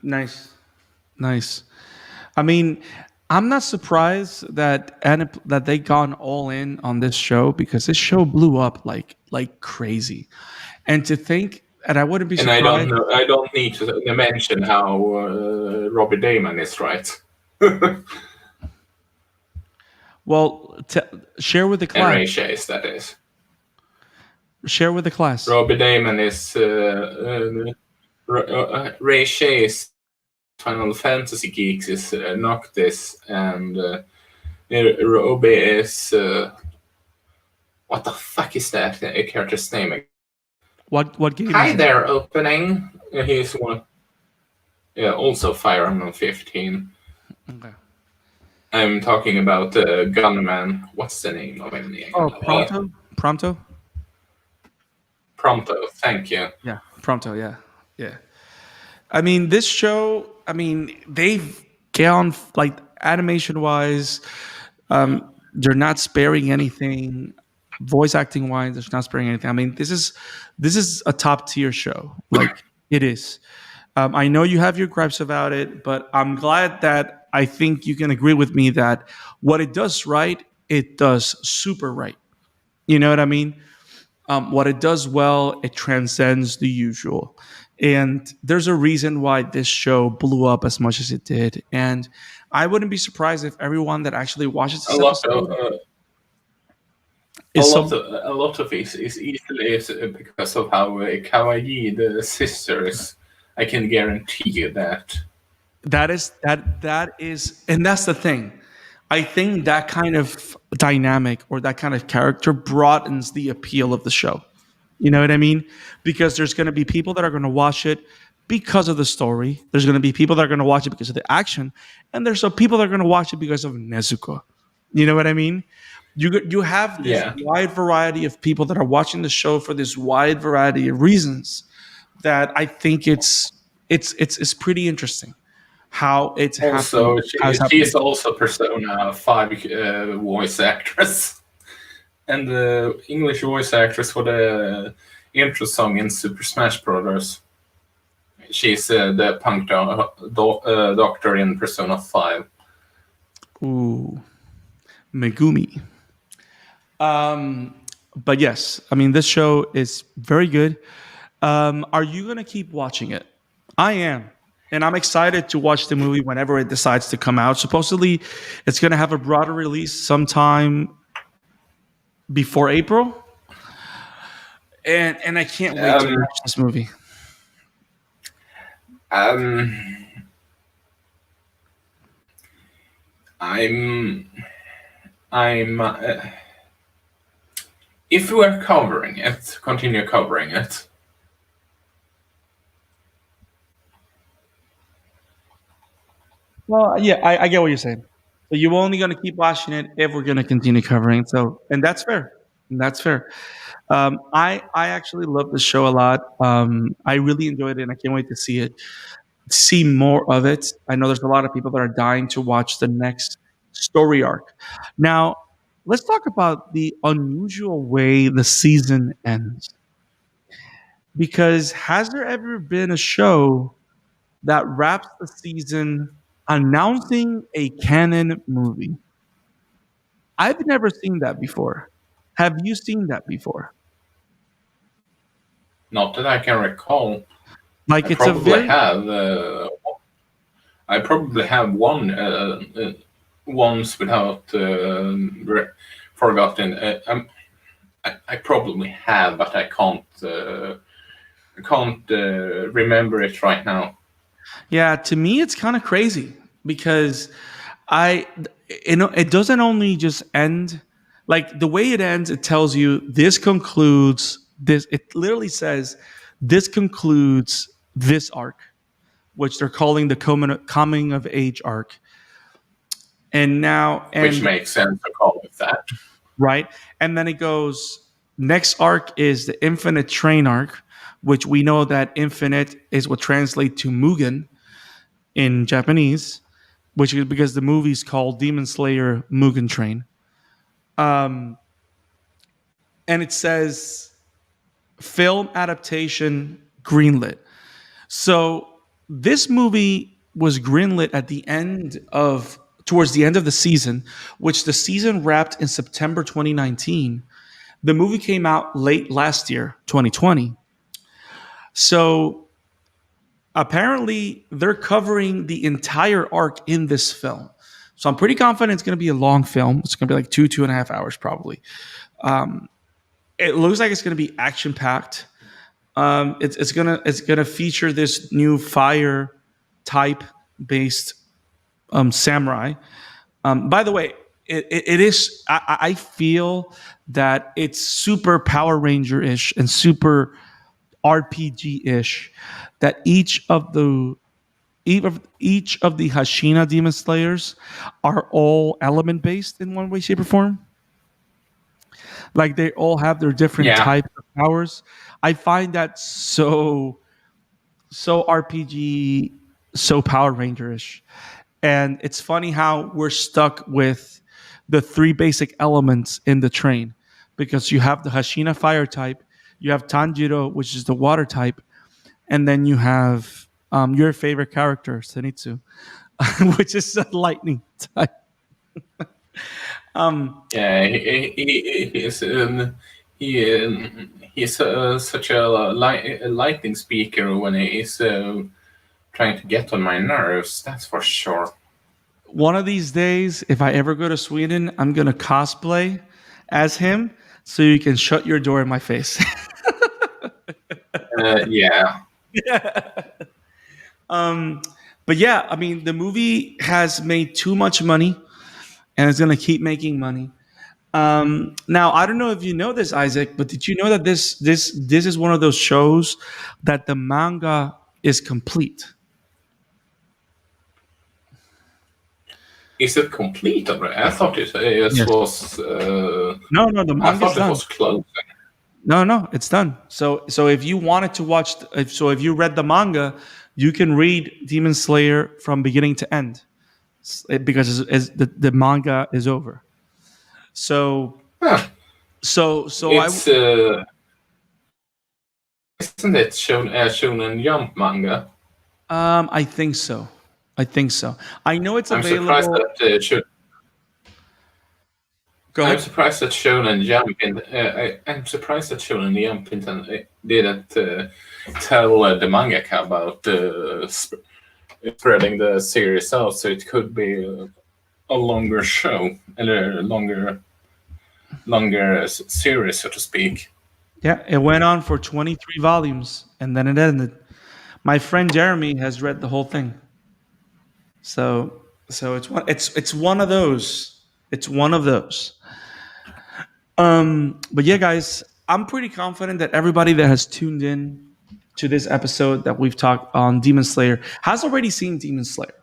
Nice. Nice. I mean, I'm not surprised that they gone all in on this show because this show blew up like crazy. And to think, and I wouldn't be And I don't surprised. know. I don't need to mention how Robbie Damon is right, Well, share with the and class. Ray Chase. That is. Share with the class. Robbie Damon is Ray Chase. Final Fantasy geeks is Noctis, and Robbie is what the fuck is that character's name? What game Hi is it? there, opening. He's one. Yeah, also Fire Emblem 15. Okay. I'm talking about Gunman. What's the name of him? Oh, Prompto. Prompto. Prompto. Thank you. Yeah, Prompto. Yeah, yeah. I mean, this show. I mean, they've gone like animation wise. They're not sparing anything. Voice acting wise, they're not sparing anything. I mean, this is a top tier show. Like it is. I know you have your gripes about it, but I'm glad that I think you can agree with me that what it does right, it does super right. You know what I mean? What it does well, it transcends the usual. And there's a reason why this show blew up as much as it did. And I wouldn't be surprised if everyone that actually watches A this lot of episode is some. a lot of it is easily because of how kawaii the sister is. I can guarantee you that. That is, and that's the thing. I think that kind of dynamic or that kind of character broadens the appeal of the show. You know what I mean? Because there's going to be people that are going to watch it because of the story. There's going to be people that are going to watch it because of the action, and there's some people that are going to watch it because of Nezuko. You know what I mean? You have this Yeah. wide variety of people that are watching the show for this wide variety of reasons that I think it's pretty interesting how it's happened. Also, How it's she happening. is also Persona 5 voice actress. And the English voice actress for the intro song in Super Smash Bros. She's the punk doctor in Persona 5. Ooh, Megumi. Um, but yes, I mean this show is very good. Are you gonna keep watching it? I am, and I'm excited to watch the movie whenever it decides to come out. Supposedly, it's gonna have a broader release sometime before April, and I can't wait to Um, watch this movie. um, I'm, I'm. If we're covering it, continue covering it. Well, yeah, I get what you're saying. So you're only gonna keep watching it if we're gonna continue covering it. So, and that's fair. And that's fair. I actually love the show a lot. I really enjoyed it, and I can't wait to see more of it. I know there's a lot of people that are dying to watch the next story arc. Now, let's talk about the unusual way the season ends. Because has there ever been a show that wraps the season announcing a canon movie? I've never seen that before. Have you seen that before? Not that I can recall. I Like it's a probably very have. I probably have one once without forgotten. I probably have, but I can't remember it right now. yeah, to me it's kind of crazy because I it doesn't only just end like the way it ends. It tells you this concludes this. It literally says this concludes this arc, which they're calling the coming of age arc. And now Which and makes sense to call it that. right, and then it goes next arc is the infinite train arc, which we know that infinite is what translates to Mugen in Japanese, which is because the movie's called Demon Slayer Mugen Train. Um, and it says film adaptation greenlit. So this movie was greenlit at the end of towards the end of the season, which the season wrapped in September 2019. The movie came out late last year, 2020. So apparently, they're covering the entire arc in this film. So I'm pretty confident it's going to be a long film. It's going to be like 2.5 hours probably. It looks like it's going to be action packed. It's gonna feature this new fire type based samurai. By the way, it is. I feel that it's super Power Ranger ish and super RPG ish. That each of the Hashina Demon Slayers are all element based in one way, shape, or form. Like they all have their different Yeah. types of powers. I find that so RPG, so Power Rangerish. And it's funny how we're stuck with the three basic elements in the train because you have the Hashina fire type, you have Tanjiro, which is the water type, and then you have your favorite character, Zenitsu, which is the lightning type. Yeah, he's such a lightning speaker when he is trying to get on my nerves. That's for sure. One of these days, if I ever go to Sweden, I'm gonna cosplay as him so you can shut your door in my face. Yeah. But yeah, I mean, the movie has made too much money and it's gonna keep making money. Now, I don't know if you know this, Isaac, but did you know that this is one of those shows that the manga is complete? Is it complete already? I thought it Yes. was. No, the I manga's thought it done. was closing. No, it's done. So if you wanted to watch, if you read the manga, you can read Demon Slayer from beginning to end because the manga is over. So Huh. so I It's isn't it Shonen Jump manga? I think so. I think so. I know it's I'm surprised available. that Go I'm ahead. surprised that Shonen Jump I'm surprised that Shonen Jump didn't tell the mangaka about spreading the series out, so it could be a longer show and a longer series, so to speak. Yeah, it went on for 23 volumes and then it ended. My friend Jeremy has read the whole thing. So it's one of those. It's one of those. But yeah, guys, I'm pretty confident that everybody that has tuned in to this episode that we've talked on Demon Slayer has already seen Demon Slayer.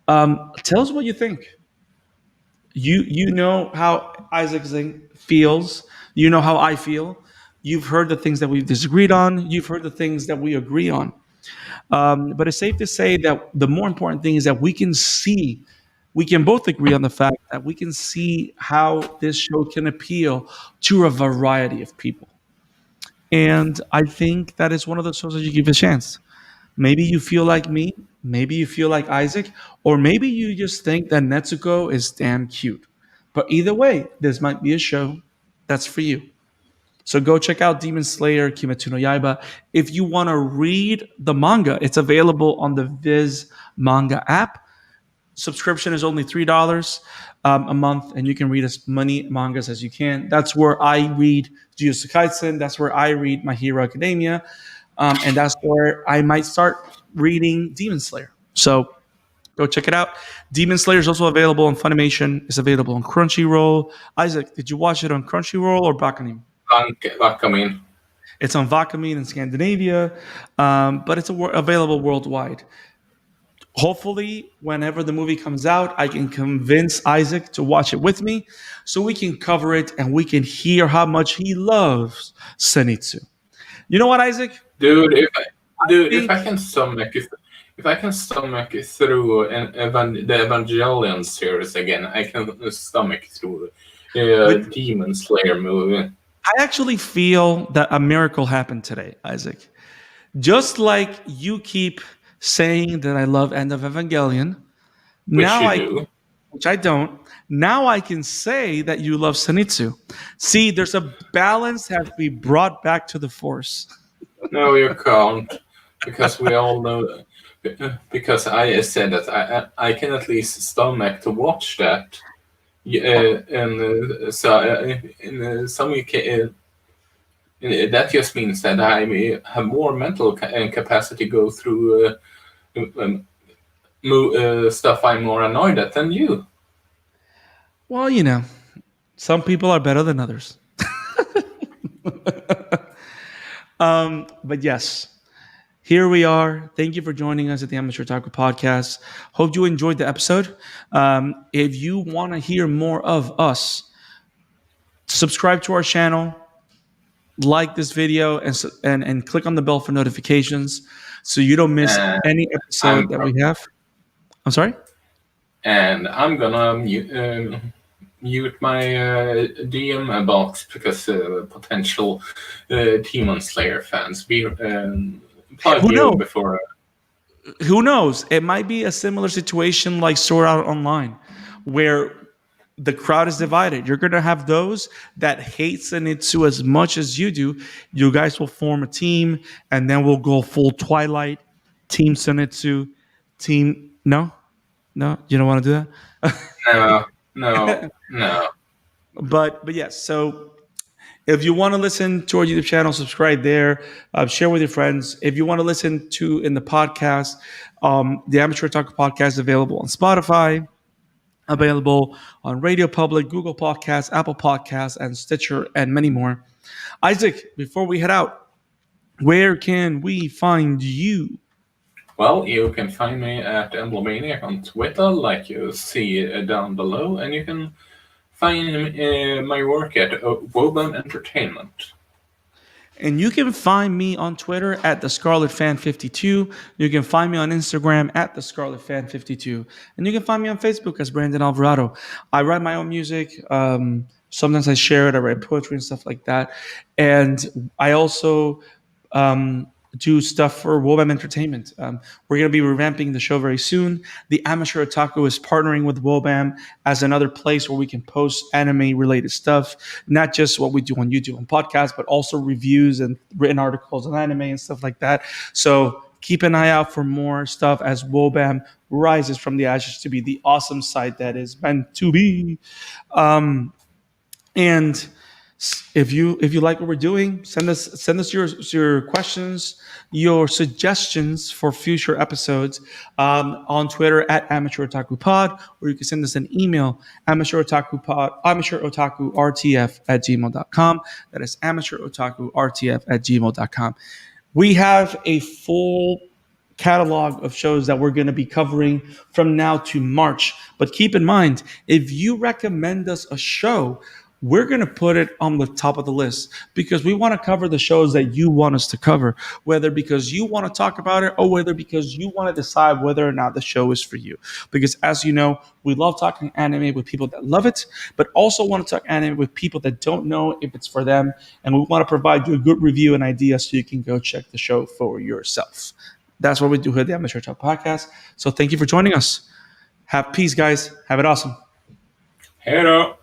Tell us what you think. You know how Isaac Zing feels. You know how I feel. You've heard the things that we've disagreed on. You've heard the things that we agree on. But it's safe to say that the more important thing is that we can both agree on the fact that we can see how this show can appeal to a variety of people. And I think that is one of those shows that you give a chance. Maybe you feel like me, maybe you feel like Isaac, or maybe you just think that Netsuko is damn cute. But either way, this might be a show that's for you. So go check out Demon Slayer, Kimetsu no Yaiba. If you want to read the manga, it's available on the Viz manga app. Subscription is only $3 a month, and you can read as many mangas as you can. That's where I read Jujutsu Kaisen. That's where I read My Hero Academia, and that's where I might start reading Demon Slayer. So go check it out. Demon Slayer is also available on Funimation. It's available on Crunchyroll. Isaac, did you watch it on Crunchyroll or Bakanim? Wakamin. It's on Vakamin in Scandinavia, but it's available worldwide. Hopefully, whenever the movie comes out, I can convince Isaac to watch it with me so we can cover it and we can hear how much he loves Zenitsu. You know what, Isaac? Dude, if think- I can stomach it through the Evangelion series again, I can stomach through With- Demon Slayer movie. I actually feel that a miracle happened today, Isaac. Just like you keep saying that I love End of Evangelion, Which now you I do. which I don't, now I can say that you love Zenitsu. See, there's a balance that we brought back to the force. No, you can't, because we all know. Because I said that I can at least stomach to watch that. And so in some that just means that I may have more mental capacity to go through um, stuff I'm more annoyed at than you. Well, some people are better than others. But yes, here we are. Thank you for joining us at the Amateur Otaku Podcast. Hope you enjoyed the episode. If you want to hear more of us, subscribe to our channel, like this video, and click on the bell for notifications so you don't miss And any I'm episode that we have. I'm sorry? and I'm gonna mute my DM box because potential Demon Slayer fans be plug Who you knows? before. Who knows? It might be a similar situation like Sword Art Online, where the crowd is divided. You're gonna have those that hate Zenitsu as much as you do. You guys will form a team, and then we'll go full Twilight, Team Zenitsu, Team. No, no, you don't want to do No, no, that. no. But yes. So if you want to listen to our YouTube channel, subscribe there. Share with your friends. If you want to listen to in the podcast, the Amateur Talk podcast is available on Spotify, available on Radio Public, Google Podcasts, Apple Podcasts, and Stitcher, and many more. Isaac, before we head out, where can we find you? Well, you can find me at Emblemaniac on Twitter, like you see down below, and you can find my work at Woban Entertainment. And you can find me on Twitter at the Scarlet Fan 52. You can find me on Instagram at the Scarlet Fan 52. And you can find me on Facebook as Brandon Alvarado. I write my own music. Sometimes I share it. I write poetry and stuff like that. And I also do stuff for Wobam Entertainment. We're going to be revamping the show very soon. The Amateur Otaku is partnering with Wobam as another place where we can post anime related stuff, not just what we do on YouTube and podcasts, but also reviews and written articles on anime and stuff like that. So keep an eye out for more stuff as Wobam rises from the ashes to be the awesome site that is meant to be. And if you like what we're doing, send us your questions, your suggestions for future episodes on Twitter at Amateur Otaku Pod, or you can send us an email, amateurotakurtf at gmail.com. That is amateurotakurtf at gmail.com. We have a full catalog of shows that we're going to be covering from now to March. But keep in mind, if you recommend us a show, we're going to put it on the top of the list because we want to cover the shows that you want us to cover, whether because you want to talk about it or whether because you want to decide whether or not the show is for you. Because as you know, we love talking anime with people that love it, but also want to talk anime with people that don't know if it's for them. And we want to provide you a good review and idea so you can go check the show for yourself. That's what we do here at the Amateur Talk Podcast. So thank you for joining us. Have peace, guys. Have it awesome. Hello.